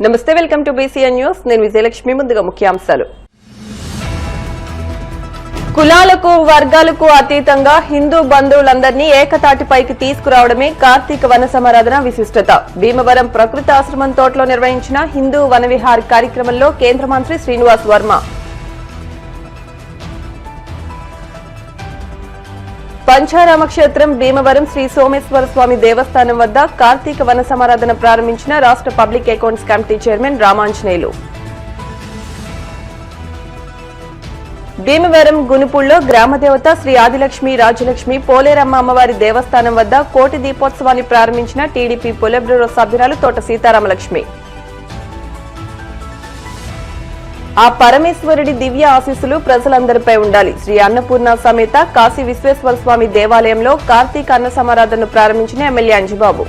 నమస్తే, welcome to BCN news. నేను విజయలక్ష్మి. ముందుగా ముఖ్యాంశాలు. కులాలకు వర్గాలకు అతీతంగా హిందూ బంధువులందరినీ ఏకతాటిపైకి తీసుకురావడమే కార్తీక వన సమారాధన విశిష్టత. భీమవరం ప్రకృతి ఆశ్రమం తోటలో నిర్వహించిన హిందూ వనవిహార్ కార్యక్రమంలో కేంద్ర మంత్రి శ్రీనివాస్ వర్మ. పంచారామ క్షేత్రం భీమవరం శ్రీ సోమేశ్వర స్వామి దేవస్థానం వద్ద కార్తీక వన సమారాధన ప్రారంభించిన రాష్ట్ర public accounts committee chairman Ramanjaneyulu. Bhimavaram గునుపుల్లో గ్రామదేవత శ్రీ ఆదిలక్ష్మి రాజలక్ష్మి పోలేరమ్మ అమ్మవారి దేవస్థానం వద్ద కోటి దీపోత్సవాన్ని ప్రారంభించిన టీడీపీ పొలిట్ బ్యూరో సభ్యురాలు తోట సీతారామలక్ష్మి. ఆ పరమేశ్వరుడి దివ్య ఆశీస్సులు ప్రజలందరిపై ఉండాలి. శ్రీ అన్నపూర్ణ సమేత కాశీ విశ్వేశ్వర స్వామి దేవాలయంలో కార్తీక అన్న సమారాధనను ప్రారంభించిన ఎమ్మెల్యే అంజిబాబు.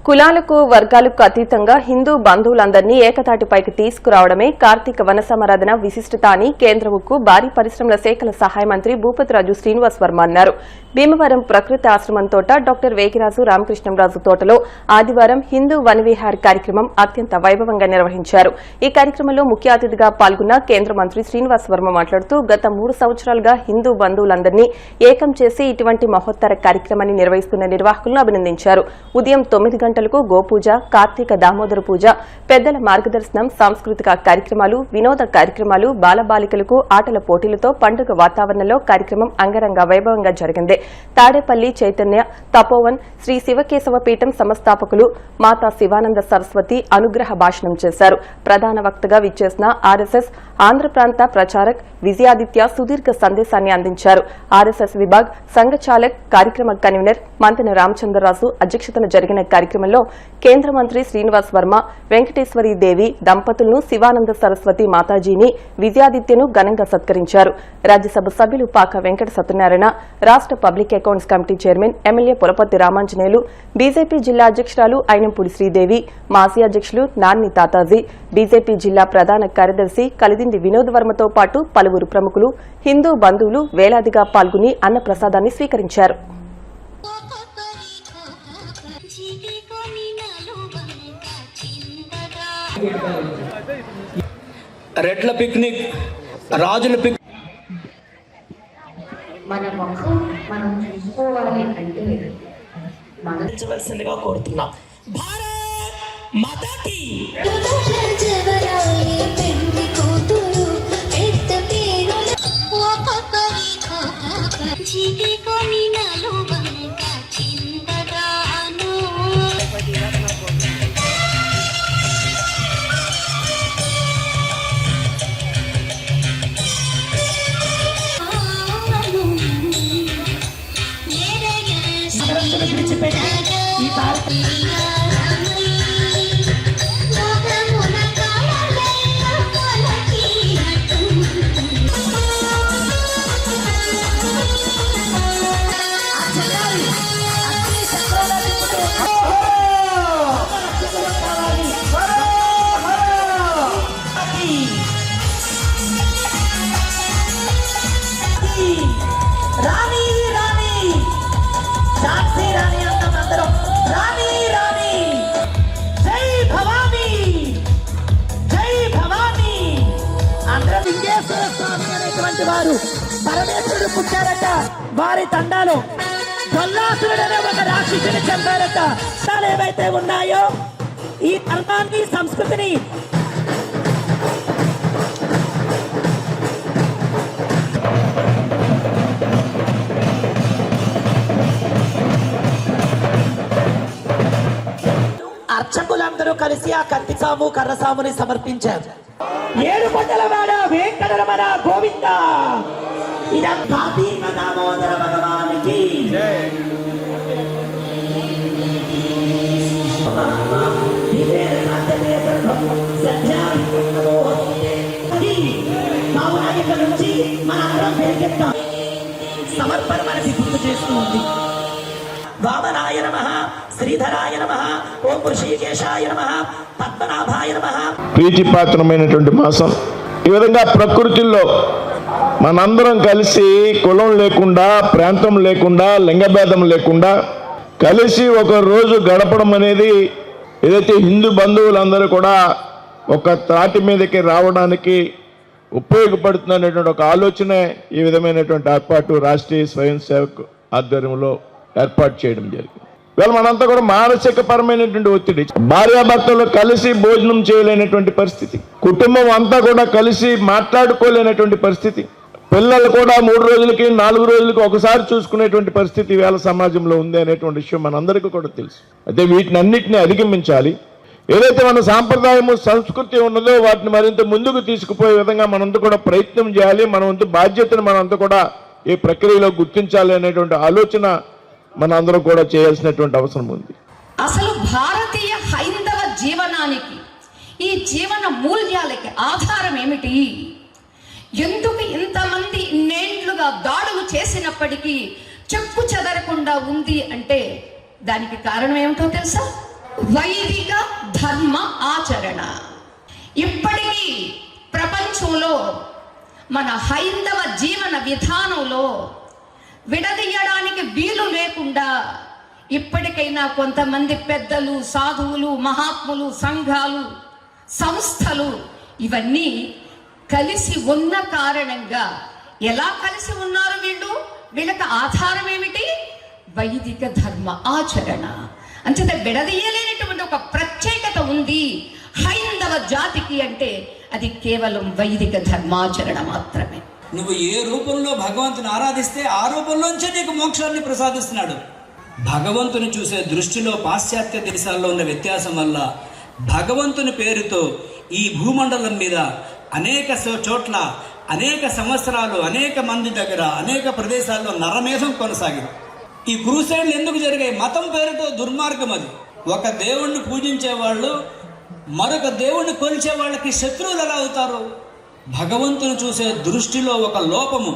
కులాలకు వర్గాలకు అతీతంగా హిందూ బంధువులందరినీ ఏకతాటిపైకి తీసుకురావడమే కార్తీక వన సమారాధన విశిష్టత అని కేంద్ర ఉక్కు భారీ పరిశ్రమల శాఖల సహాయ మంత్రి భూపతిరాజు శ్రీనివాస్ వర్మ అన్నారు. భీమవరం ప్రకృతి ఆశ్రమం తోట డాక్టర్ వేగిరాజు రామకృష్ణంరాజు తోటలో ఆదివారం హిందూ వనవిహార్ కార్యక్రమం అత్యంత వైభవంగా నిర్వహించారు. ఈ కార్యక్రమంలో ముఖ్య అతిథిగా పాల్గొన్న కేంద్ర మంత్రి శ్రీనివాస్ వర్మ మాట్లాడుతూ గత 3 సంవత్సరాలుగా హిందూ బంధువులందరినీ ఏకం చేసి ఇటువంటి మహోత్తర కార్యక్రమాన్ని నిర్వహిస్తున్న నిర్వాహకులను అభినందించారు. ఉదయం 9 గంటలకు గోపూజ, కార్తీక దామోదర పూజ, పెద్దల మార్గదర్శనం, సాంస్కృతిక కార్యక్రమాలు, వినోద కార్యక్రమాలు, బాలబాలికలకు ఆటల పోటీలతో పండుగ వాతావరణంలో కార్యక్రమం అంగరంగ వైభవంగా జరిగింది. తాడేపల్లి చైతన్య తపోవన్ శ్రీ శివకేశవ పీఠం సంస్థాపకులు మాతా శివానంద సరస్వతి అనుగ్రహ భాషణం చేశారు. ప్రధాన వక్తగా విచ్చేసిన ఆర్ఎస్ఎస్ ఆంధ్ర ప్రాంత ప్రచారక్ విజయాదిత్య సుదీర్ఘ సందేశాన్ని అందించారు. ఆర్ఎస్ఎస్ విభాగ్ సంఘ చాలక్ కార్యక్రమ కన్వీనర్ మంతెన రామచంద్రరాజు అధ్యక్షతన జరిగిన కార్యక్రమంలో కేంద్ర మంత్రి శ్రీనివాస్ వర్మ, వెంకటేశ్వరి దేవి దంపతులను, శివానంద సరస్వతి మాతాజీని, విజయాదిత్యను ఘనంగా సత్కరించారు. రాజ్యసభ సభ్యులు పాక వెంకట సత్యనారాయణ, రాష్ట్ర public accounts committee chairman MLA Pulaparthi Ramanjaneyulu, BJP జిల్లా అధ్యక్షురాలు అయినంపూడి శ్రీదేవి, మాజీ అధ్యక్షులు నాన్ని తాతాజీ, బీజేపీ జిల్లా ప్రధాన కార్యదర్శి కలిదిండి వినోద్ వర్మతో పాటు పలువురు ప్రముఖులు, హిందూ బంధువులు వేలాదిగా పాల్గొని అన్నప్రసాదాన్ని స్వీకరించారు. రెడ్ల పిక్నిక్, రాజుల పిక్నిక్. మన ముఖం మనం చూసుకోవాలి అంటే మనవలసిందిగా కోరుతున్నాం. భారత్ మాతాకి ఈ భారత వారు పరమేశ్వరుడు పుట్టారట. వారి తండాలో కొల్లాసురుడనే ఒక రాక్షసుని చంపారట. ఏవైతే ఉన్నాయో ఈ ధర్మాన్ని, సంస్కృతిని అర్చకులందరూ కలిసి ఆ కత్తిసాము, కర్రసాముని సమర్పించారు. 7 కొండల వాడ వెంకటరమణ గోవింద. ఇదంతా కార్తీక దామోదర భగవానికి. నుంచి మనందరం పెరిగెత్తాం. సమర్పణ మనకి గుర్తు చేస్తూ ఉంది. వామనాయ నమః, శ్రీధరాయ నమః, ఓం ఋషికేశాయ నమః, పద్మనాభాయ నమః. ప్రీతిపాత్రమైనటువంటి మాసం. ఈ విధంగా ప్రకృతిలో మనందరం కలిసి కులం లేకుండా, ప్రాంతం లేకుండా, లింగభేదం లేకుండా కలిసి ఒక రోజు గడపడం అనేది ఏదైతే హిందూ బంధువులందరూ కూడా ఒక త్రాటి మీదకి రావడానికి ఉపయోగపడుతున్నటువంటి ఒక ఆలోచనే ఈ విధమైనటువంటి ఏర్పాటు రాష్ట్రీయ స్వయం సేవక్ ఆధ్వర్యంలో ఏర్పాటు చేయడం జరిగింది. ఇవాళ మనంతా కూడా మానసిక పరమైనటువంటి ఒత్తిడి, భార్యాభర్తలు కలిసి భోజనం చేయలేనటువంటి పరిస్థితి, కుటుంబం అంతా కూడా కలిసి మాట్లాడుకోలేనటువంటి పరిస్థితి, పిల్లలు కూడా 3 రోజులకి 4 రోజులకి ఒకసారి చూసుకునేటువంటి పరిస్థితి వేళ సమాజంలో ఉంది అనేటువంటి విషయం మనందరికీ కూడా తెలుసు. అయితే వీటిని అన్నిటిని అధిగమించాలి. ఏదైతే మన సాంప్రదాయము సంస్కృతి ఉన్నదో వాటిని మరింత ముందుకు తీసుకుపోయే విధంగా మనంతా కూడా ప్రయత్నం చేయాలి. మన వంతు బాధ్యతను మనంతా కూడా ఈ ప్రక్రియలో గుర్తించాలి అనేటువంటి ఆలోచన మనందరం కూడా చేయాల్సినటువంటి అవసరం ఉంది. అసలు భారతీయ హైందవ జీవనానికి, ఈ జీవన మూల్యాలకి ఆధారం ఏమిటి? ఎందుకు ఇంతమంది ఇన్నేళ్లుగా దాడులు చేసినప్పటికీ చెక్కు చెదరకుండా ఉంది అంటే దానికి కారణం ఏమిటో తెలుసా? వైదిక ధర్మ ఆచరణ. ఇప్పటికీ ప్రపంచంలో మన హైందవ జీవన విధానంలో విడదీయడానికి వీలు లేకుండా ఇప్పటికైనా కొంతమంది పెద్దలు, సాధువులు, మహాత్ములు, సంఘాలు, సంస్థలు ఇవన్నీ కలిసి ఉన్న కారణంగా, ఎలా కలిసి ఉన్నారు వీళ్ళు? వీళ్ళకి ఆధారం ఏమిటి? వైదిక ధర్మ ఆచరణ. అంచేత విడదీయలేనటువంటి ఒక ప్రత్యేకత ఉంది హైందవ జాతికి అంటే అది కేవలం వైదిక ధర్మాచరణ మాత్రమే. నువ్వు ఏ రూపంలో భగవంతుని ఆరాధిస్తే ఆ రూపంలోంచే నీకు మోక్షాన్ని ప్రసాదిస్తున్నాడు. భగవంతుని చూసే దృష్టిలో పాశ్చాత్య దేశాల్లో ఉన్న వ్యత్యాసం వల్ల భగవంతుని పేరుతో ఈ భూమండలం మీద అనేక చోట్ల అనేక సంవత్సరాలు అనేక మంది దగ్గర అనేక ప్రదేశాల్లో నరమేధం కొనసాగింది. ఈ క్రూసైడ్లు ఎందుకు జరిగాయి? మతం పేరుతో దుర్మార్గం అది. ఒక దేవుణ్ణి పూజించే వాళ్ళు మరొక దేవుణ్ణి కొలిచే వాళ్ళకి శత్రువులు ఎలా అవుతారు? భగవంతుని చూసే దృష్టిలో ఒక లోపము,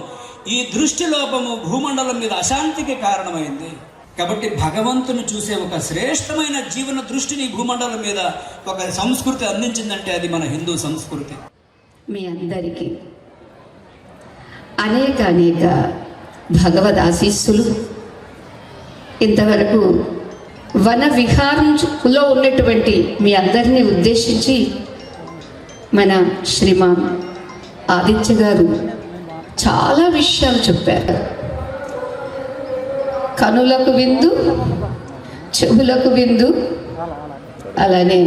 ఈ దృష్టి లోపము భూమండలం మీద అశాంతికి కారణమైంది. కాబట్టి భగవంతుని చూసే ఒక శ్రేష్టమైన జీవన దృష్టిని భూమండలం మీద ఒక సంస్కృతి అందించిందంటే అది మన హిందూ సంస్కృతి. మీ అందరికీ అనేక భగవద్ ఆశీస్సులు. ఇంతవరకు వన విహారంలో ఉన్నటువంటి మీ అందరినీ ఉద్దేశించి మన శ్రీమాన్ ఆదిత్య గారు చాలా విషయాలు చెప్పారు. కనులకు విందు, చెవులకు విందు, అలానే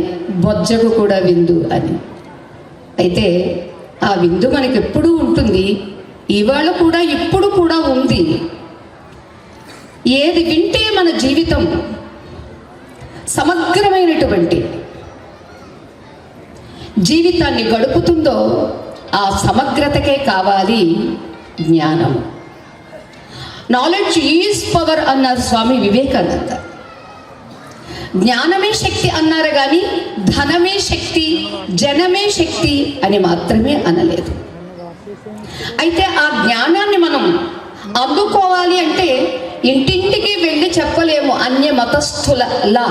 బొజ్జకు కూడా విందు అని. అయితే ఆ విందు మనకి ఎప్పుడూ ఉంటుంది, ఇవాళ కూడా ఇప్పుడు కూడా ఉంది. ఏది వింటే మన జీవితం సమగ్రమైనటువంటి జీవితాన్ని గడుపుతుందో ఆ సమగ్రతకే కావాలి జ్ఞానం. నాలెడ్జ్ ఈజ్ పవర్ అన్నారు స్వామి వివేకానంద. జ్ఞానమే శక్తి అన్నారు కానీ ధనమే శక్తి, జనమే శక్తి అని మాత్రమే అనలేదు. అయితే ఆ జ్ఞానాన్ని మనం అందుకోవాలి అంటే ఇంటింటికి వెళ్ళి చెప్పలేము. అన్య మతస్థులలా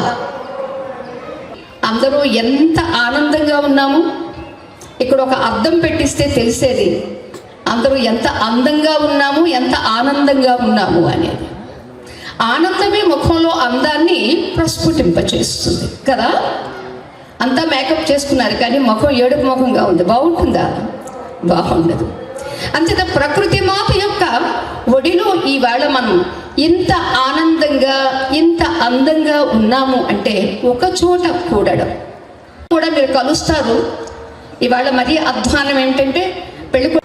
అందరూ ఎంత ఆనందంగా ఉన్నాము. ఇక్కడ ఒక అద్దం పెట్టిస్తే తెలిసేది అందరూ ఎంత అందంగా ఉన్నాము, ఎంత ఆనందంగా ఉన్నాము అనేది. ఆనందమే ముఖంలో అందాన్ని ప్రస్ఫుటింపచేస్తుంది కదా. అంతా మేకప్ చేసుకున్నారు కానీ ముఖం ఏడుపు ముఖంగా ఉంది. బాగుంటుందా? బాగుండదు. అంతేత ప్రకృతి మాత యొక్క ఒడిలో ఈవేళ మనం ఇంత ఆనందంగా ఇంత అందంగా ఉన్నాము అంటే ఒక చోట కూడడం కూడా మీరు కలుస్తారు. ఇవాళ మరీ అధ్వానం ఏంటంటే పెళ్ళి.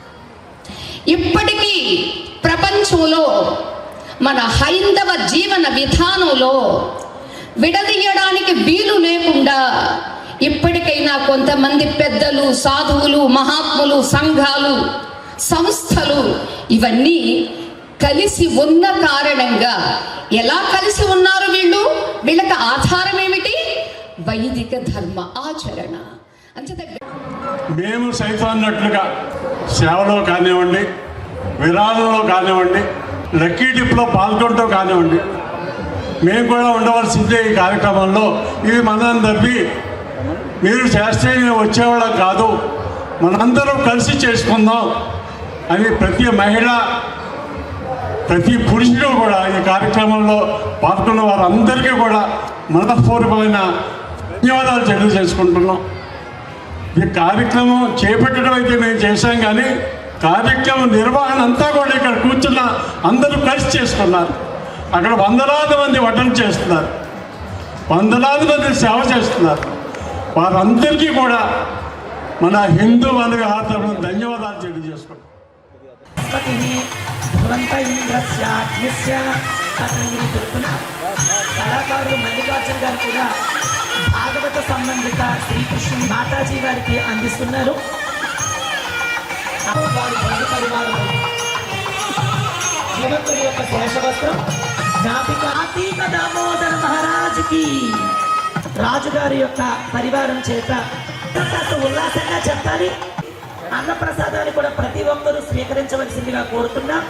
ఇప్పటికీ ప్రపంచంలో మన హైందవ జీవన విధానంలో విడదీయడానికి వీలు లేకుండా ఇప్పటికైనా కొంతమంది పెద్దలు, సాధువులు, మహాత్ములు, సంఘాలు, సంస్థలు ఇవన్నీ కలిసి ఉన్న కారణంగా ఎలా కలిసి ఉన్నారు వీళ్ళు? వీళ్ళకి ఆధారం ఏమిటి? వైదిక ధర్మ ఆచరణ. అంతే మేము సైతం అన్నట్లుగా సేవలో కానివ్వండి, విరాళంలో కానివ్వండి, లక్కీ డిప్లో పాల్గొనడం కానివ్వండి, మేము కూడా ఉండవలసిందే ఈ కార్యక్రమంలో. ఇది మనందరికీ మీరు చేస్తే వచ్చేవాళ్ళం కాదు, మనందరం కలిసి చేసుకుందాం అని ప్రతి మహిళ, ప్రతి పురుషుడు కూడా ఈ కార్యక్రమంలో పాల్గొన్న వారందరికీ కూడా మనపూర్వకమైన ధన్యవాదాలు తెలియజేసుకుంటున్నాం. ఈ కార్యక్రమం చేపట్టడం అయితే మేము చేశాం, కానీ కార్యక్రమం నిర్వహణ అంతా కూడా ఇక్కడ కూర్చున్న అందరూ కలిసి చేస్తున్నారు. అక్కడ వందలాది మంది వడ్డన చేస్తున్నారు, వందలాది మంది సేవ చేస్తున్నారు. వారందరికీ కూడా మన హిందూ వన విహార తరఫున ధన్యవాదాలు తెలియజేసుకుంటాం. కళాకారులు మల్లికార్జున గారు కూడా భాగవత సంబంధిత శ్రీకృష్ణ మాతాజీ గారికి అందిస్తున్నారు. జీవంతుడి యొక్క శేషవస్త్రం కార్తీక దామోదర మహారాజుకి రాజుగారి యొక్క పరివారం చేత ఉల్లాసంగా చెప్పాలి. అన్నప్రసాదాన్ని కూడా ప్రతి ఒక్కరూ స్వీకరించవలసిందిగా కోరుతున్నాం.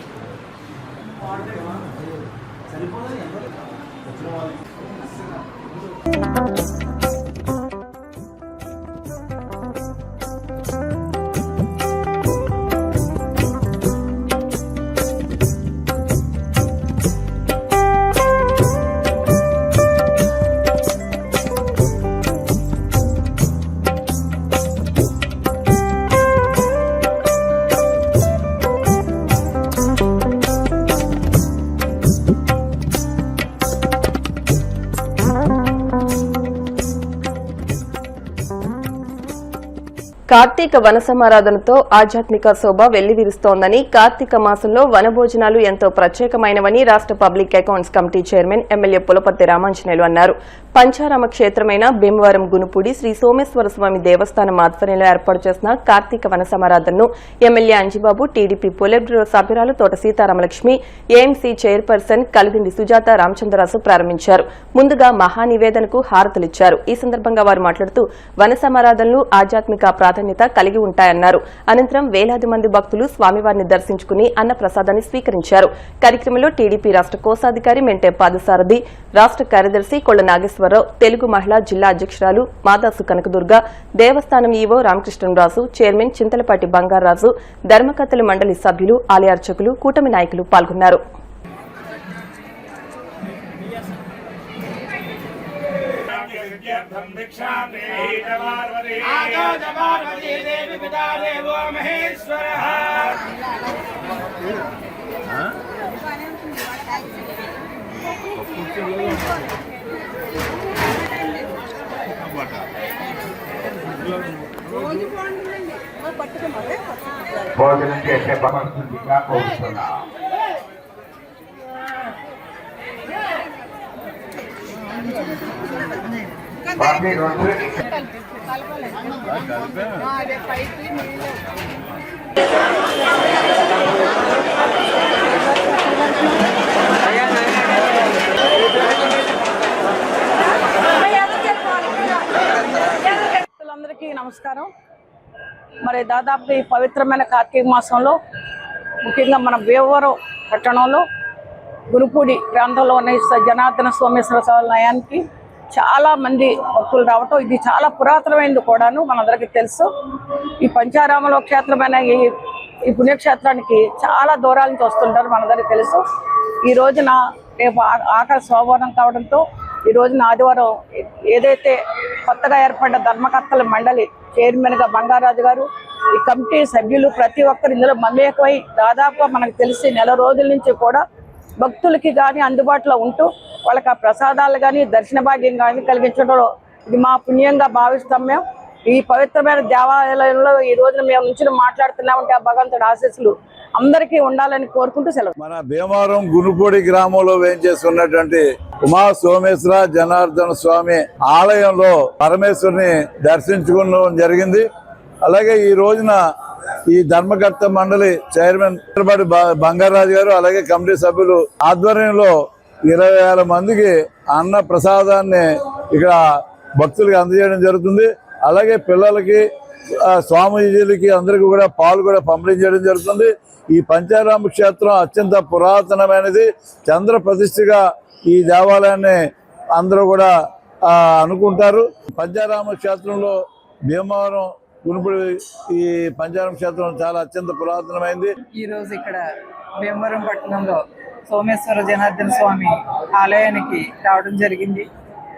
కార్తీక వన సమారాధనతో ఆధ్యాత్మిక శోభ వెల్లివిరుస్తోందని, కార్తీక మాసంలో వనభోజనాలు ఎంతో ప్రత్యేకమైనవని రాష్ట్ర public accounts committee chairman MLA Pulaparthi Ramanjaneyulu అన్నారు. పంచారామ క్షేత్రమైన భీమవరం గునుపూడి శ్రీ సోమేశ్వర స్వామి దేవస్థానం ఆధ్వర్యంలో ఏర్పాటు చేసిన కార్తీక వన సమారాధనను MLA Anjibabu, TDP politburo సభ్యురాలు తోట సీతారామలక్ష్మి, ఏఎంసీ చైర్పర్సన్ కలిదిండి సుజాత రామచంద్రరాజు ప్రారంభించారు. ముందుగా మహానివేదనకు హారతులిచ్చారు. ఈ సందర్భంగా వారు మాట్లాడుతూ వన సమారాధనలు ఆధ్యాత్మిక ప్రాధాన్యత కలిగి ఉంటాయన్నారు. అనంతరం వేలాది మంది భక్తులు స్వామివారిని దర్శించుకుని అన్న ప్రసాదాన్ని స్వీకరించారు. కార్యక్రమంలో టీడీపీ రాష్ట్ర కోశాధికారి మెంటే పాదసారథి, రాష్ట్ర కార్యదర్శి కొళ్ల నాగేశ్వరరావు, తెలుగు మహిళా జిల్లా అధ్యక్షురాలు మాదాసు కనకదుర్గ, దేవస్థానం ఈవో రామకృష్ణరాజు, చైర్మన్ చింతలపాటి బంగారాజు, ధర్మకర్తల మండలి సభ్యులు, ఆలయ అర్చకులు, కూటమి నాయకులు పాల్గొన్నారు. భోజనం చేసే భగవంతుడిగా కోరుతున్నాం. అందరికీ నమస్కారం. మరి దాదాపు ఈ పవిత్రమైన కార్తీక మాసంలో ముఖ్యంగా మన భీమవరం పట్టణంలో గురుపూడి ప్రాంతంలో ఉన్న జనార్దన సోమేశ్వర ఆలయానికి చాలా మంది భక్తులు రావటం, ఇది చాలా పురాతనమైనది కూడాను మనందరికీ తెలుసు. ఈ పంచారామలో క్షేత్రమైన ఈ పుణ్యక్షేత్రానికి చాలా దూరాల నుంచి వస్తుంటారు, మనందరికీ తెలుసు. ఈ రోజున రేపు ఆఖరి సోమవారం కావడంతో ఈ రోజున ఆదివారం ఏదైతే కొత్తగా ఏర్పడ్డ ధర్మకర్తల మండలి చైర్మన్గా బంగారాజు గారు, ఈ కమిటీ సభ్యులు ప్రతి ఒక్కరు ఇందులో మమేకమై దాదాపుగా మనకు తెలిసి నెల రోజుల నుంచి కూడా భక్తులకి కానీ అందుబాటులో ఉంటూ వాళ్ళకి ఆ ప్రసాదాలు కానీ దర్శన భాగ్యం కానీ కలిగించడంలో ఇది మా పుణ్యంగా భావిస్తాం. మేము ఈ పవిత్రమైన దేవాలయంలో ఈ రోజున మేము నుంచి మాట్లాడుతున్నామంటే ఆ భగవంతుడి ఆశీస్సులు అందరికీ ఉండాలని కోరుకుంటూ సెలవు. మన భీమవరం గునుపూడి గ్రామంలో వేయించేస్తున్నటువంటి ఉమా సోమేశ్వర జనార్దన స్వామి ఆలయంలో పరమేశ్వరుని దర్శించుకోవడం జరిగింది. అలాగే ఈ రోజున ఈ ధర్మకర్త మండలి చైర్మన్ బంగారాజు గారు అలాగే కమిటీ సభ్యులు ఆధ్వర్యంలో 20,000 మందికి అన్న ప్రసాదాన్ని ఇక్కడ భక్తులకి అందజేయడం జరుగుతుంది. అలాగే పిల్లలకి స్వామీజీలకి అందరికీ కూడా పాలు కూడా పంపిణీ చేయడం జరుగుతుంది. ఈ పంచారామ క్షేత్రం అత్యంత పురాతనమైనది. చంద్ర ప్రతిష్ఠగా ఈ దేవాలయాన్ని అందరూ కూడా అనుకుంటారు. పంచారామ క్షేత్రంలో భీమవరం గునుపూడి ఈ పంచారామ క్షేత్రం చాలా అత్యంత పురాతనమైంది. ఈ రోజు ఇక్కడ భీమవరం పట్టణంలో సోమేశ్వర జనార్దన స్వామి ఆలయానికి రావడం జరిగింది.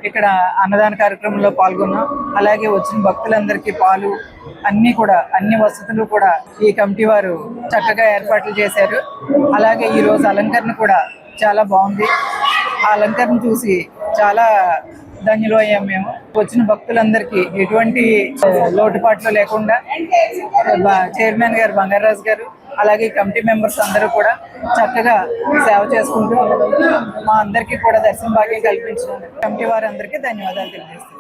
ఇక్కడ అన్నదాన కార్యక్రమంలో పాల్గొన్నాం. అలాగే వచ్చిన భక్తులందరికీ పాలు అన్నీ కూడా అన్ని వసతులు కూడా ఈ కమిటీ వారు చక్కగా ఏర్పాట్లు చేశారు. అలాగే ఈరోజు అలంకరణ కూడా చాలా బాగుంది. ఆ అలంకరణ చూసి చాలా ధన్యులు అయ్యాం మేము. వచ్చిన భక్తులందరికీ ఎటువంటి లోటుపాట్లు లేకుండా చైర్మన్ గారు బంగారాజు గారు అలాగే కమిటీ మెంబర్స్ అందరూ కూడా చక్కగా సేవ చేసుకుంటూ మా అందరికీ కూడా దర్శన భాగ్యం కల్పించిన కమిటీ వారందరికీ ధన్యవాదాలు తెలియజేస్తున్నాను.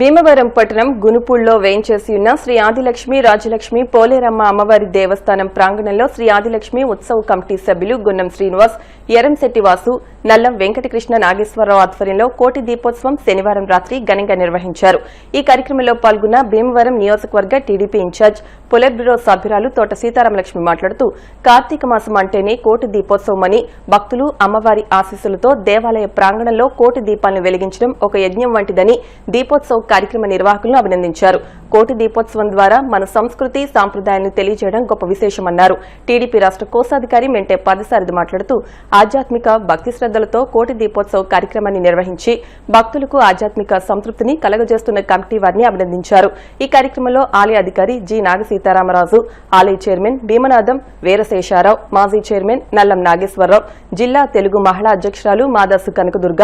భీమవరం పట్టణం గునుపూల్లో వేంచేసి ఉన్న శ్రీ ఆదిలక్ష్మి రాజ్యలక్ష్మి పోలేరమ్మ అమ్మవారి దేవస్థానం ప్రాంగణంలో శ్రీ ఆదిలక్ష్మి ఉత్సవ కమిటీ సభ్యులు గున్నం శ్రీనివాస్, ఎరంశెట్టి వాసు, నల్లం వెంకటకృష్ణ నాగేశ్వరరావు ఆధ్వర్యంలో కోటి దీపోత్సవం శనివారం రాత్రి ఘనంగా నిర్వహించారు. ఈ కార్యక్రమంలో పాల్గొన్న భీమవరం నియోజకవర్గ టీడీపీ ఇన్ఛార్జ్ పొలిట్ బ్యూరో సభ్యురాలు తోట సీతారామలక్ష్మి మాట్లాడుతూ కార్తీక మాసం అంటేనే కోటి దీపోత్సవమని, భక్తులు అమ్మవారి ఆశీస్సులతో దేవాలయ ప్రాంగణంలో కోటి దీపాలను వెలిగించడం ఒక యజ్ఞం వంటిదని దీపోత్సవ కార్యక్రమ నిర్వాహకులను అభినందించారు. కోటి దీపోత్సవం ద్వారా మన సంస్కృతి సాంప్రదాయాలను తెలియజేయడం గొప్ప విశేషమన్నారు. టీడీపీ రాష్ట్ర కోశాధికారి మెంటే పాదసారథి మాట్లాడుతూ ఆధ్యాత్మిక భక్తి శ్రద్దలతో కోటి దీపోత్సవ కార్యక్రమాన్ని నిర్వహించి భక్తులకు ఆధ్యాత్మిక సంతృప్తిని కలగజేస్తున్న కమిటీ వారిని అభినందించారు. ఈ కార్యక్రమంలో ఆలయ అధికారి జి నాగసీతారామరాజు, ఆలయ చైర్మన్ భీమనాథం వీరశేషారావు, మాజీ చైర్మన్ నల్లం నాగేశ్వరరావు, జిల్లా తెలుగు మహిళా అధ్యక్షురాలు మాదాసు కనకదుర్గ,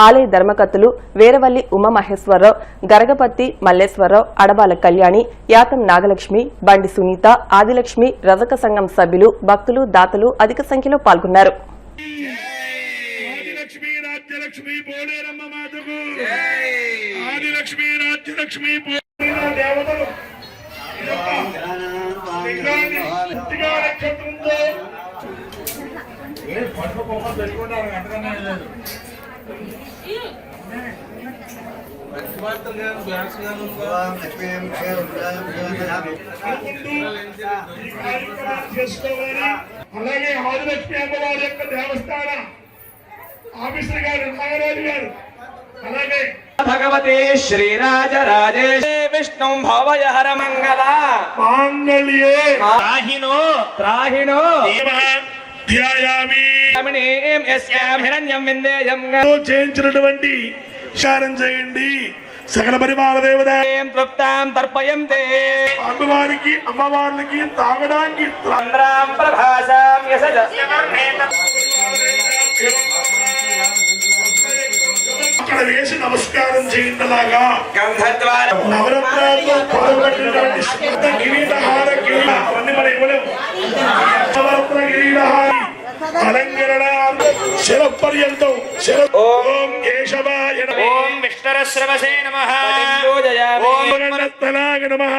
ఆలయ ధర్మకర్తలు వీరవల్లి ఉమామహేశ్వరరావు, గరగపత్తి మల్లేశ్వరరావు, అడబాల కళ్యాణి, యాతం నాగలక్ష్మి, బండి సునీత, ఆదిలక్ష్మి రజక సంఘం సభ్యులు, భక్తులు, దాతలు అధిక సంఖ్యలో పాల్గొన్నారు. అలాగే ఆదిలక్ష్మి అమ్మవారి యొక్క దేవస్థాన ఆఫీసర్ గారు నాగరాజు గారు, అలాగే భగవతి శ్రీరాజరాజేశ్వరి విష్ణు భవయ హర మంగళ మాంగళ్యే త్రాహినో త్రాహినో ధ్యాయామి హిరణ్యం విందేయం చేయించినటువంటి విచారం చేయండి. సకల పరివార దేవతాం తృప్తాం తర్పయంతే అమ్మవారికి తాగడానికి అక్కడ వేసి నమస్కారం చేయిందలాగా నవరత్నాలతో పాల్గొన్నటువంటి కిరీటహార అవన్నీ మనం ఇవ్వలేము. నవరత్న కిరీటహారి అలంకరణ శిరపర్యంతం ఓం కేశవాయ నమః, ఓం విష్ణురశ్రవసే నమః, ఓం గణనాథాయ నమః,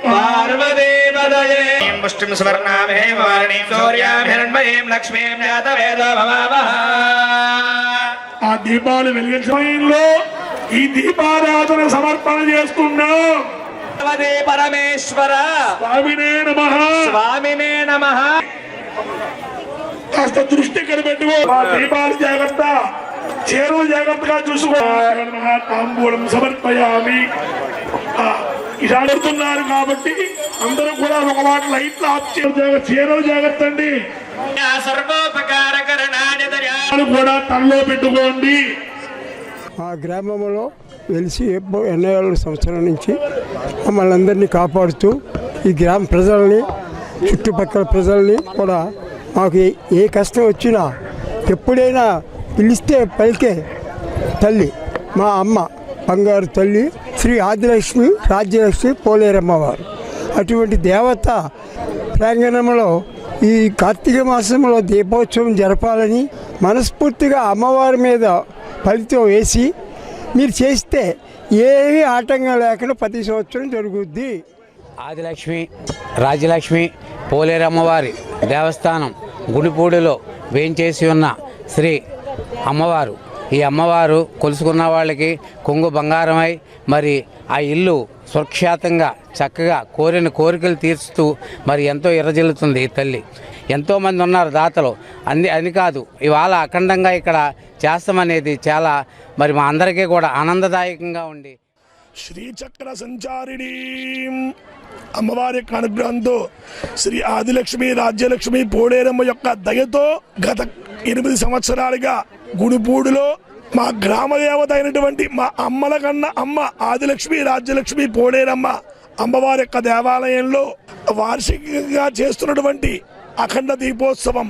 పార్వదేవదయే పుష్టిం స్వర్ణామే వారణీం సూర్యాం హిరణ్మయీం లక్ష్మీం జాతవేద భవావః. ఆ దీపాలు వెలిగించడంలో ఈ దీపారాధన సమర్పణ చేసుకున్నాం. పరమేశ్వర స్వామినే నమః, స్వామినే నమః. కాస్త దృష్టి ఇక్కడ పెట్టుకో. దీపాలు జాగ్రత్త, చేరువు జాగ్రత్తగా చూసుకో. తాంబూలం సమర్పయామి. ఇలా పెడుతున్నారు కాబట్టి అందరూ కూడా ఒక మాట లైట్లు ఆఫ్ చేరువు జాగ్రత్త అండి. కూడా తనలో పెట్టుకోండి. ఆ గ్రామంలో వెలిసి ఎన్నో సంవత్సరాల నుంచి మమ్మల్ని అందరినీ కాపాడుతూ ఈ గ్రామ ప్రజల్ని చుట్టుపక్కల ప్రజల్ని కూడా మాకు ఏ కష్టం వచ్చినా ఎప్పుడైనా పిలిస్తే పలికే తల్లి మా అమ్మ బంగారు తల్లి శ్రీ ఆదిలక్ష్మి రాజ్యలక్ష్మి పోలేరమ్మ వారు. అటువంటి దేవత ప్రాంగణంలో ఈ కార్తీక మాసంలో దీపోత్సవం జరపాలని మనస్ఫూర్తిగా అమ్మవారి మీద ఫలితం వేసి మీరు చేస్తే ఏమీ ఆటంకం లేకుండా ప్రతి సంవత్సరం జరుగుద్ది. ఆదిలక్ష్మి రాజ్యలక్ష్మి పోలేరమ్మవారి దేవస్థానం గుడిపూడిలో వేంచేసి ఉన్న శ్రీ అమ్మవారు. ఈ అమ్మవారు కొలుసుకున్న వాళ్ళకి కొంగు బంగారమై మరి ఆ ఇల్లు సురక్షితంగా చక్కగా కోరిన కోరికలు తీర్చుతూ మరి ఎంతో ఎర్రజిల్లుతుంది ఈ తల్లి. ఎంతోమంది ఉన్నారు దాతలు, అని కాదు ఇవాళ అఖండంగా ఇక్కడ చేస్తామనేది చాలా మరి మా అందరికీ కూడా ఆనందదాయకంగా ఉంది. శ్రీచక్ర సంచారిణి అమ్మవారి యొక్క అనుగ్రహంతో శ్రీ ఆదిలక్ష్మి రాజ్యలక్ష్మి పోలేరమ్మ యొక్క దయతో గత 8 సంవత్సరాలుగా గుడిపూడిలో మా గ్రామ దేవత అయినటువంటి మా అమ్మల కన్నా అమ్మ ఆదిలక్ష్మి రాజ్యలక్ష్మి పోలేరమ్మ అమ్మవారి యొక్క దేవాలయంలో వార్షికంగా చేస్తున్నటువంటి అఖండ దీపోత్సవం,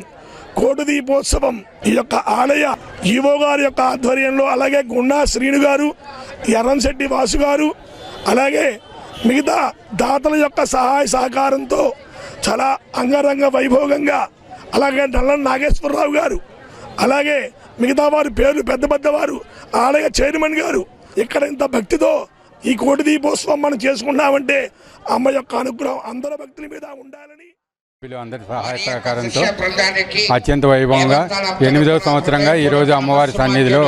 కోటి దీపోత్సవం ఈ యొక్క ఆలయ ఈవో గారి యొక్క ఆధ్వర్యంలో, అలాగే గుండా శ్రీను గారు, ఎర్రంశెట్టి వాసు గారు, అలాగే మిగతా దాతల యొక్క సహాయ సహకారంతో చాలా అంగరంగ వైభోగంగా, అలాగే నల్లని నాగేశ్వరరావు గారు, అలాగే మిగతా వారి పేర్లు పెద్ద పెద్దవారు, ఆలయ చైర్మన్ గారు, ఇక్కడ ఇంత భక్తితో ఈ కోటి దీపోత్సవం మనం చేసుకున్నామంటే అమ్మ యొక్క అనుగ్రహం అందరి భక్తుల మీద ఉండాలని అందరి సహాయ సహకారంతో అత్యంత వైభవంగా 8వ సంవత్సరంగా ఈ రోజు అమ్మవారి సన్నిధిలో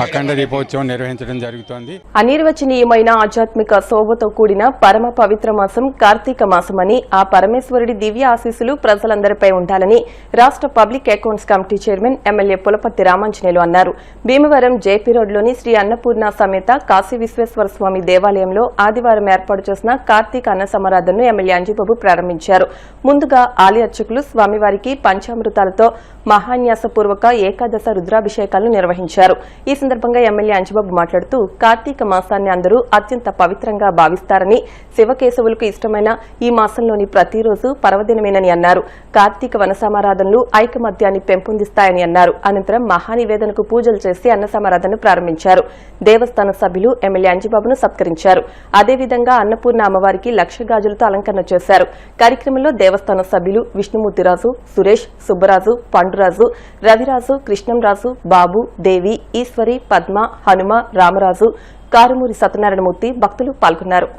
అఖండ దీపోత్సవం నిర్వహించడం జరుగుతోంది. అనిర్వచనీయమైన ఆధ్యాత్మిక శోభతో కూడిన పరమ పవిత్ర మాసం కార్తీక మాసమని, ఆ పరమేశ్వరుడి దివ్య ఆశీస్సులు ప్రజలందరిపై ఉండాలని రాష్ట్ర public accounts committee chairman MLA Pulaparthi Ramanjaneyulu అన్నారు. భీమవరం జేపీ రోడ్లోని శ్రీ అన్నపూర్ణ సమేత కాశీ విశ్వేశ్వర స్వామి దేవాలయంలో ఆదివారం ఏర్పాటు చేసిన కార్తీక అన్న సమారాధనను ఎమ్మెల్యే అంజిబాబు ప్రారంభించారు. ముందుగా ఆలయ అర్చకులు స్వామివారికి పంచామృతాలతో మహాన్యాసపూర్వక ఏకాదశ రుద్రాభిషేకాలను నిర్వహించారు. ఈ సందర్భంగా ఎమ్మెల్యే అంజిబాబు మాట్లాడుతూ కార్తీక మాసాన్ని అందరూ అత్యంత పవిత్రంగా భావిస్తారని, శివకేశవులకు ఇష్టమైన ఈ మాసంలోని ప్రతిరోజు పర్వదినమేనని అన్నారు. కార్తీక వనసమారాధనలు ఐకమత్యాన్ని పెంపొందిస్తాయని అన్నారు. అనంతరం మహానివేదనకు పూజలు చేసి అన్న సమారాధనను ప్రారంభించారు. దేవస్థాన సభ్యులు ఎమ్మెల్యే అంజిబాబును సత్కరించారు. అదేవిధంగా అన్నపూర్ణ అమ్మవారికి లక్ష గాజులతో అలంకరణ చేశారు. కార్యక్రమంలో దేవస్థాన సభ్యులు విష్ణుమూర్తిరాజు, సురేష్, సుబ్బరాజు, పండురాజు, రవిరాజు, కృష్ణంరాజు, బాబు, దేవి, ఈశ్వరి, పద్మ, హనుమ, రామరాజు, కారుమూరి సత్యనారాయణమూర్తి భక్తులు పాల్గొన్నారు.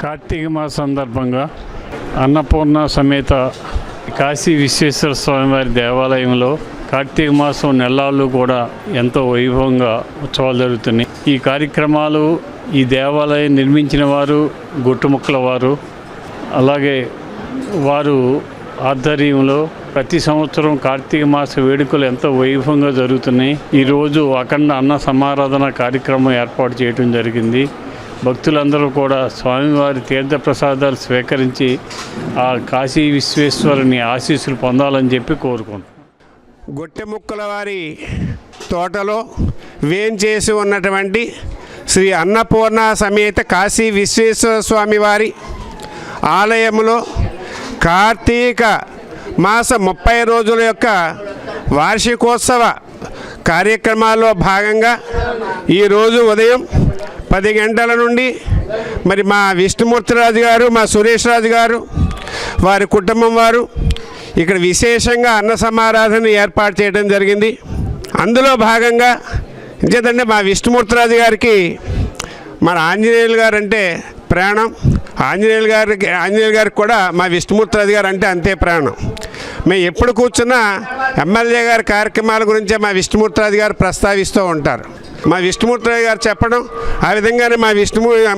కార్తీక మాస సందర్భంగా అన్నపూర్ణ సమేత కాశీ విశ్వేశ్వర స్వామివారి దేవాలయంలో కార్తీక మాసం నెలలు కూడా ఎంతో వైభవంగా ఉత్సవాలు జరుగుతున్నాయి. ఈ కార్యక్రమాలు ఈ దేవాలయం నిర్మించిన వారు గుట్టుముక్కల వారు, అలాగే వారు ఆధ్వర్యంలో ప్రతి సంవత్సరం కార్తీక మాస వేడుకలు ఎంతో వైభవంగా జరుగుతున్నాయి. ఈరోజు అఖండ అన్న సమారాధన కార్యక్రమం ఏర్పాటు చేయడం జరిగింది. భక్తులందరూ కూడా స్వామివారి తీర్థప్రసాదాలు స్వీకరించి ఆ కాశీ విశ్వేశ్వరుని ఆశీస్సులు పొందాలని చెప్పి కోరుకుంటున్నాం. గొట్టెముక్కల వారి తోటలో వేంచేసి ఉన్నటువంటి శ్రీ అన్నపూర్ణ సమేత కాశీ విశ్వేశ్వర స్వామి వారి ఆలయంలో కార్తీక మాస 30 రోజుల యొక్క వార్షికోత్సవ కార్యక్రమాల్లో భాగంగా ఈరోజు ఉదయం 10 గంటల నుండి మరి మా విష్ణుమూర్తిరాజు గారు, మా సురేష్ రాజు గారు, వారి కుటుంబం వారు ఇక్కడ విశేషంగా అన్న సమారాధన ఏర్పాటు చేయడం జరిగింది. అందులో భాగంగా ఇంకేదంటే మా విష్ణుమూర్తిరాజు గారికి మన ఆంజనేయులు గారు అంటే ప్రాణం. ఆంజనేయులు గారికి కూడా మా విష్ణుమూర్తిరాజు గారు అంటే అంతే ప్రాణం. మేము ఎప్పుడు కూర్చున్నా ఎమ్మెల్యే గారి కార్యక్రమాల గురించే మా విష్ణుమూర్తిరాజు గారు ప్రస్తావిస్తూ ఉంటారు. మా విష్ణుమూర్తిరాజు గారు చెప్పడం, ఆ విధంగానే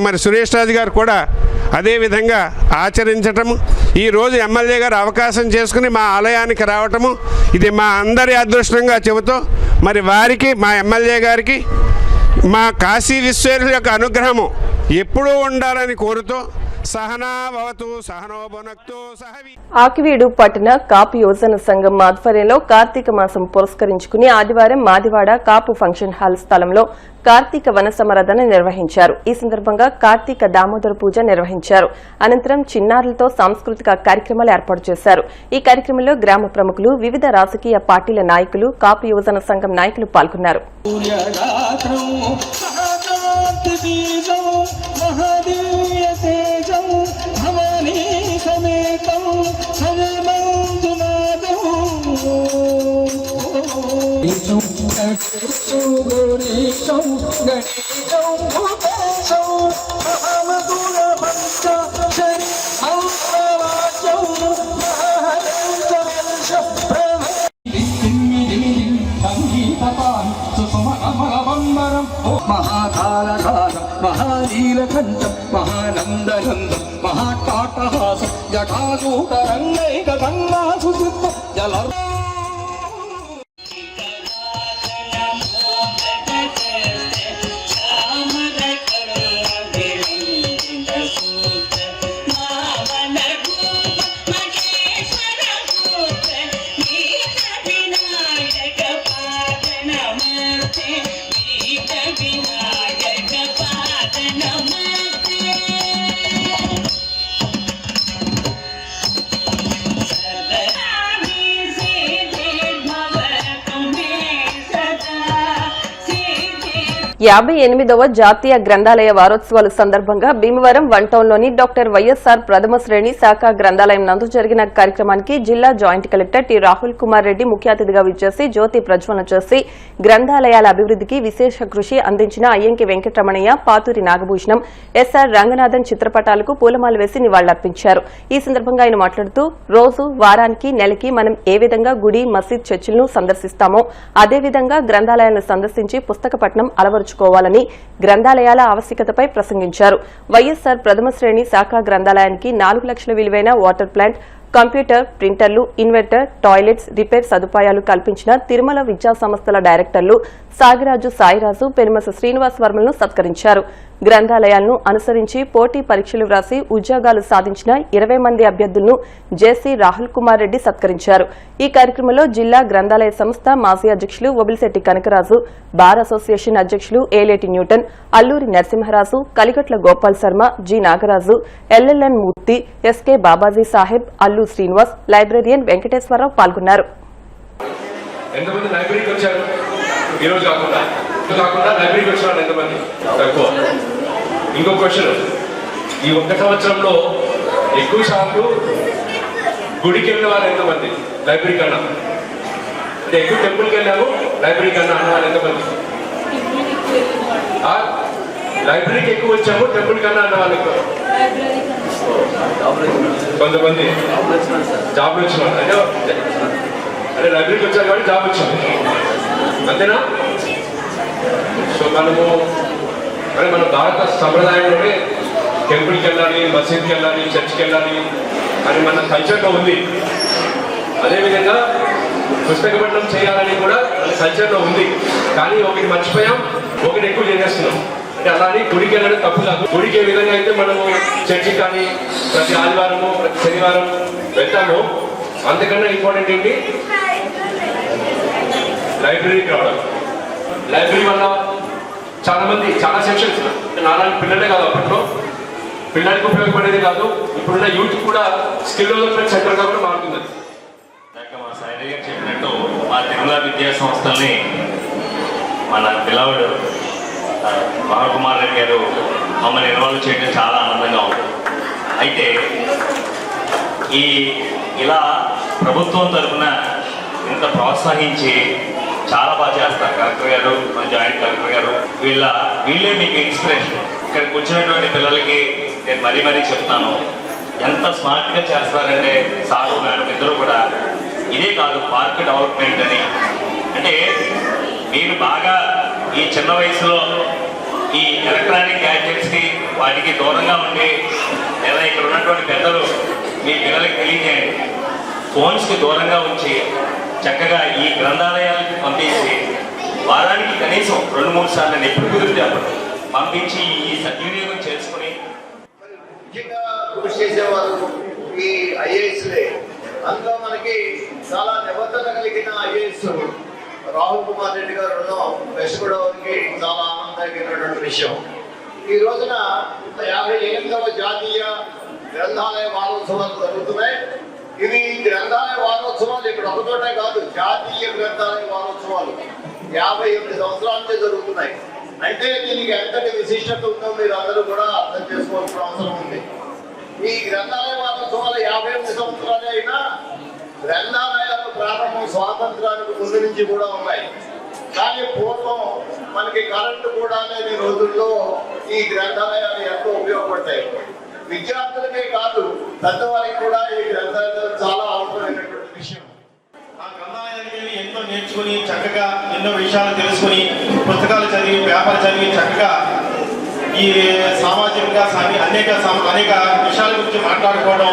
మరి సురేష్ రాజు గారు కూడా అదే విధంగా ఆచరించటము, ఈరోజు ఎమ్మెల్యే గారు అవకాశం చేసుకుని మా ఆలయానికి రావటము ఇది మా అందరి అదృష్టంగా చెబుతూ మరి వారికి, మా ఎమ్మెల్యే గారికి, మా కాశీ విశ్వేశ్వరుల యొక్క అనుగ్రహము ఎప్పుడూ ఉండాలని కోరుతూ సహనా భవతు సహనో భునక్తు సహవి. ఆకివీడు పట్టణ కాపు యువజన సంఘం ఆధ్వర్యంలో కార్తీక మాసం పురస్కరించుకుని ఆదివారం మాదివాడ కాపు ఫంక్షన్ హాల్ స్థలంలో కార్తీక వన సమరాధన నిర్వహించారు. ఈ సందర్భంగా కార్తీక దామోదర పూజ నిర్వహించారు. అనంతరం చిన్నారులతో సాంస్కృతిక కార్యక్రమాలు ఏర్పాటు చేశారు. ఈ కార్యక్రమంలో గ్రామ ప్రముఖులు, వివిధ రాజకీయ పార్టీల నాయకులు, కాపు యువజన సంఘం నాయకులు పాల్గొన్నారు. మహాకాళకాలం మహానీలకంఠం మహానందనందం మహాకాటహాసం జటాసూటరంగైక గంగాసు జల యాభై 58వ జాతీయ గ్రంథాలయ వారోత్సవాల సందర్భంగా భీమవరం వన్ టౌన్లోని డాక్టర్ వైఎస్ఆర్ ప్రథమ శ్రేణి శాఖ గ్రంథాలయం నందు జరిగిన కార్యక్రమానికి జిల్లా joint collector T Rahul Kumar Reddy ముఖ్య అతిథిగా విచ్చేసి జ్యోతి ప్రజ్వలన చేసి గ్రంథాలయాల అభివృద్ధికి విశేష కృషి అందించిన అయ్యంకి వెంకటరమణయ్య, పాతూరి నాగభూషణం, ఎస్ఆర్ రంగనాథన్ చిత్రపటాలకు పూలమాల వేసి నివాళులర్పించారు. ఈ సందర్భంగా ఆయన మాట్లాడుతూ రోజు, వారానికి, నెలకి మనం ఏ విధంగా గుడి, మసీద్, చర్చిలను సందర్శిస్తామో అదేవిధంగా గ్రంథాలయాలను సందర్శించి పుస్తక పఠనం అలవరుచుకోవాలని గ్రంథాలయాల ఆవశ్యకతపై ప్రసంగించారు. వైఎస్ఆర్ ప్రథమ శ్రేణి శాఖ గ్రంథాలయానికి 4 లక్షల విలువైన వాటర్ ప్లాంట్, కంప్యూటర్, ప్రింటర్లు, ఇన్వర్టర్, టాయిలెట్స్, రిపేర్ సదుపాయాలు కల్పించిన తిరుమల విద్యా సంస్థల డైరెక్టర్లు సాగిరాజు సాయిరాజు, పెనుమస శ్రీనివాస్ వర్మలను సత్కరించారు. గ్రంథాలయాలను అనుసరించి పోటీ పరీక్షలు వ్రాసి ఉద్యోగాలు సాధించిన 20 మంది అభ్యర్థులను జేసీ రాహుల్ కుమార్ రెడ్డి సత్కరించారు. ఈ కార్యక్రమంలో జిల్లా గ్రంథాలయ సంస్థ మాజీ అధ్యక్షులు ఒబిలిశెట్టి కనకరాజు, బార్ అసోసియేషన్ అధ్యక్షులు ఏలేటి న్యూటన్, అల్లూరి నరసింహరాజు, కలిగట్ల గోపాల్ శర్మ, జి నాగరాజు, ఎల్ఎల్ఎన్ మూర్తి, ఎస్కే బాబాజీ సాహెబ్, అల్లు శ్రీనివాస్, లైబ్రేరియన్ వెంకటేశ్వరరావు పాల్గొన్నారు. ఇంకో క్వశ్చన్, ఈ ఒక్క సంవత్సరంలో ఎక్కువ సార్లు గుడికి వెళ్ళిన వారు ఎంతమంది? లైబ్రరీ కన్నా అంటే ఎక్కువ టెంపుల్కి వెళ్ళాము లైబ్రరీ కన్నా అన్నవారు ఎంతమంది? లైబ్రరీకి ఎక్కువ వచ్చాము టెంపుల్ కన్నా అన్నవాళ్ళు ఎక్కువ. కొంతమంది జాబ్ వచ్చిన అంటే లైబ్రరీకి వచ్చారు కాబట్టి జాబ్ వచ్చింది, అంతేనా? సో మన భారత సంప్రదాయంలోనే టెంపుల్కి వెళ్ళాలి, మసీద్కి వెళ్ళాలి, చర్చ్కి వెళ్ళాలి అని మన కల్చర్లో ఉంది. అదేవిధంగా పుస్తక పఠనం చేయాలని కూడా మన కల్చర్లో ఉంది. కానీ ఒకటి మర్చిపోయాం, ఒకటి ఎక్కువ చేసేస్తున్నాం. అంటే అలానే గుడికి వెళ్ళడం తప్పు కాదు. గుడికి ఏ విధంగా అయితే మనము చర్చికి కానీ ప్రతి ఆదివారము, ప్రతి శనివారం వెళ్తామో అంతకన్నా ఇంపార్టెంట్ ఏంటి? లైబ్రరీకి రావడం. లైబ్రరీ వల్ల చాలా సెక్షన్స్, నాలుగు పిల్లలే కాదు, అప్పట్లో పిల్లలకి ఉపయోగపడేది కాదు, ఇప్పుడున్న యూత్ కూడా స్కిల్ డెవలప్మెంట్ సెంటర్గా కూడా మారుతుంది. మా సాయి గారు చెప్పినట్టు మా తిరుమల విద్యా సంస్థల్ని మన పిల్లవాడు మహాకుమార్ రెడ్డి గారు మమ్మల్ని ఇన్వాల్వ్ చేయడం చాలా ఆనందంగా ఉంది. అయితే ఇలా ప్రభుత్వం తరఫున ఇంత ప్రోత్సహించి చాలా బాగా చేస్తారు కలెక్టర్ గారు, మన జాయింట్ కలెక్టర్ గారు, వీళ్ళే మీకు ఇన్స్పిరేషన్. ఇక్కడికి వచ్చినటువంటి పిల్లలకి నేను మరీ చెప్తాను, ఎంత స్మార్ట్గా చేస్తారంటే సారు మేడం ఇద్దరు కూడా. ఇదే కాదు, పార్క్ డెవలప్మెంట్ అని, అంటే మీరు బాగా ఈ చిన్న వయసులో ఈ ఎలక్ట్రానిక్ గ్యాడ్జెట్స్కి వాటికి దూరంగా ఉండి, లేదా ఇక్కడ ఉన్నటువంటి పెద్దలు మీ పిల్లలకి తెలియజేయండి, ఫోన్స్కి దూరంగా ఉంచి చక్కగా ఈ గ్రంథాలయాలకు పంపించి వారానికి కనీసం 2-3 సార్లు ఎప్పుడు కుదిరితే అప్పుడు పంపించి ఈ సద్వినియోగం చేసుకుని కృషి చేసేవారు ఈ ఐఏఎస్లే. అందులో మనకి చాలా నిబద్ధత కలిగిన ఐఏఎస్ రాహుల్ కుమార్ రెడ్డి గారు వెస్ట్ గోదావరికి చాలా ఆనందకరమైనటువంటి విషయం. ఈ రోజున 58వ జాతీయ గ్రంథాలయ వారోత్సవాలు జరుగుతున్నాయి. ఇవి గ్రంథాలయ వారోత్సవాలు ఇక్కడ ఒకచోటే కాదు, జాతీయ గ్రంథాలయ వారోత్సవాలు 58 సంవత్సరాల నుంచి జరుగుతున్నాయి. అంటే దీనికి ఎంతటి విశిష్టత ఉందో మీరు అందరూ కూడా అర్థం చేసుకోవాల్సిన అవసరం ఉంది. ఈ గ్రంథాలయ వారోత్సవాలు 58 సంవత్సరాలే అయినా గ్రంథాలయాల ప్రారంభం స్వాతంత్రానికి ముందు నుంచి కూడా ఉన్నాయి. కానీ పూర్వం మనకి కరెంటు కూడా లేని రోజుల్లో ఈ గ్రంథాలయాలు ఎంతో ఉపయోగపడతాయి. విద్యార్థులకే కాదు పెద్దవారికి కూడా ఈ గ్రంథాలయాలు చాలా అవసరమైనటువంటి విషయం. ఆ గ్రంథాలయానికి వెళ్ళి ఎంతో నేర్చుకుని చక్కగా ఎన్నో విషయాలు తెలుసుకుని పుస్తకాలు చదివి పేపర్ చదివి చక్కగా ఈ సామాజికంగా అనేక విషయాల గురించి మాట్లాడుకోవడం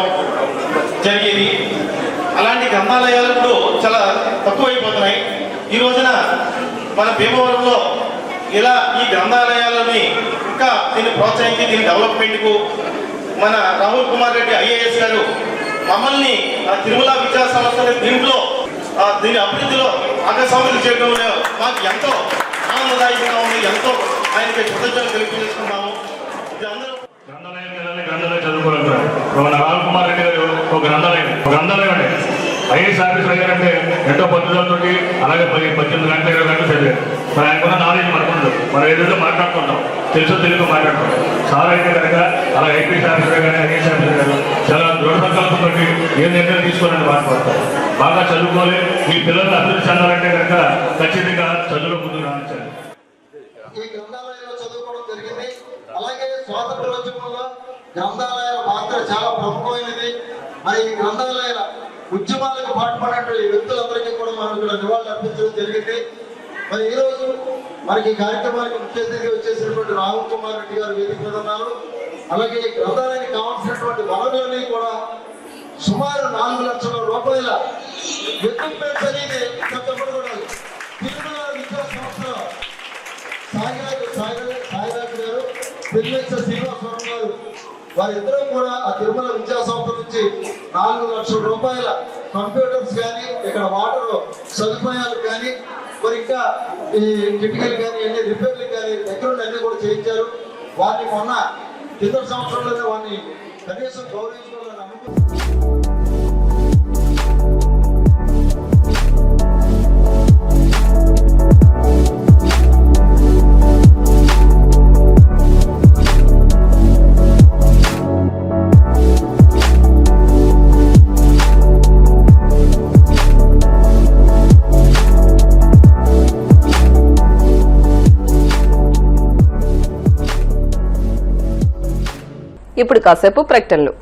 జరిగేది. అలాంటి గ్రంథాలయాలు ఇప్పుడు చాలా తక్కువైపోతున్నాయి. ఈ రోజున మన భీమవరంలో ఇలా ఈ గ్రంథాలయాలని ఇంకా దీన్ని ప్రోత్సహించి దీని డెవలప్మెంట్కు మన రాహుల్ కుమార్ రెడ్డి ఐఏఎస్ గారు మమ్మల్ని తిరుమల విద్యా సంస్థ దీంట్లో దీని అభివృద్ధిలో భాగస్వాములు చేయడంలో మాకు ఎంతో ఆనందదాయకంగా ఉంది. ఎంతో ఆయనకి కృతజ్ఞతలు తెలియజేసుకున్నాము. గ్రంథాలయం చదువుకోవాలంటారు. రాహుల్ కుమార్ రెడ్డి గారు ఒక గ్రంథాలయం అండి. ఐఏఎస్ ఆఫీసర్ అయ్యారంటే ఎంతో పద్ధతులతో అలాగే 18 గంటలు 20 గంటలు చదివారు. మరి ఆయనకున్న నాలెడ్జ్ మనకుండదు. మనం ఏదైతే మాట్లాడుతుంటాం తెలుగు మాట్లాడుతాం. సార్ అయితే కనుక అలా ఐపీఎస్ ఆఫీసర్ కానీ ఐఏఎస్ ఆఫీసర్ కానీ చాలా దృఢ సంకల్పంతో ఏ నిర్ణయం తీసుకోవాలని బాధపడతారు. బాగా చదువుకోవాలి. మీ పిల్లల్ని అభివృద్ధి చెందాలంటే కనుక ఖచ్చితంగా చదువులో ముందుకు రాణించాలి. ఈ గ్రంథాలయంలో చదువుకోవడం జరిగింది. అలాగే స్వాతంత్రోద్యమంలో గ్రంథాలయాల పాత్ర చాలా ప్రముఖమైనది. మరి ఈ గ్రంథాలయ ఉద్యమాలకు పాటుపడినటువంటి వ్యక్తులందరికీ కూడా మనం ఇక్కడ నివాళులు అర్పించడం జరిగింది. మరి ఈ రోజు మనకి కార్యక్రమానికి ముఖ్య అతిథిగా వచ్చేసినటువంటి రాహుల్ కుమార్ రెడ్డి గారు వేదిక మీద ఉన్నారు. అలాగే గ్రంథాలయానికి కావాల్సినటువంటి వనరులని కూడా సుమారు 4 లక్షల రూపాయల ఎక్విప్మెంట్స్ అనేది చెప్పబడకూడదు. తిరుమల విద్యా సంస్థ సాయిరాజు గారు, పెళ్ళెచ్చ శ్రీనివాసవరం గారు వారిద్దరూ కూడా ఆ తిరుమల విద్యా సంస్థ నుంచి 4 లక్షల రూపాయల కంప్యూటర్స్ కానీ ఇక్కడ వాటర్ సదుపాయాలు కానీ మరి ఇంకా ఈ కిటికీలు కానీ అన్ని రిపేర్లు కానీ దగ్గరుండి అన్ని కూడా చేయించారు. వారిని మొన్న కింద సంవత్సరంలోనే వారిని కనీసం గౌరవించుకోవాలని అనుకుంటున్నారు. ఇప్పుడు కాసేపు ప్రకటనలు.